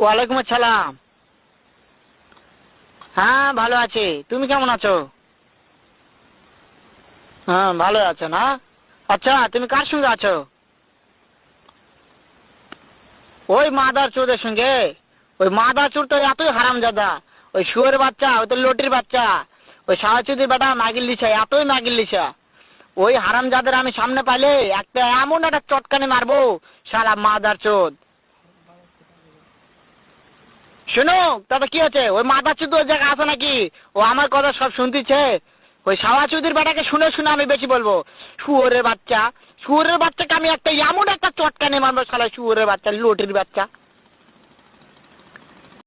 ওয়ালাইকুম আসসালাম। হ্যাঁ ভালো আছি, তুমি কেমন আছো? হ্যাঁ ভালো আছো না? আচ্ছা তুমি কার সঙ্গে আছো? ওই মাদার চোদের সঙ্গে। ওই মাদার চোর তো এতই হারামজাদা, ওই শুয়োরের বাচ্চা, ওই তো লটির বাচ্চা, ওই সাহাচুদির বেটা মাগির লিসা, এতই মাগির লিসা। ওই হারামজাদের আমি সামনে পাইলে একটা এমন একটা চটকানি মারবো, শালা মাদার চোদ। শুনো, তাতে কি আছে? ওই মাদার চোদ ওই জায়গায় আছে নাকি? ও আমার কথা সব শুনতেছে। ওই সাহাচুদির বেটাকে শুনে শুনে আমি বেশি বলবো। শুয়োরের বাচ্চা, শুয়োরের বাচ্চাকে আমি একটা এমন একটা চটকানি মারবো, শালা শুয়োরের বাচ্চা, লটির বাচ্চা।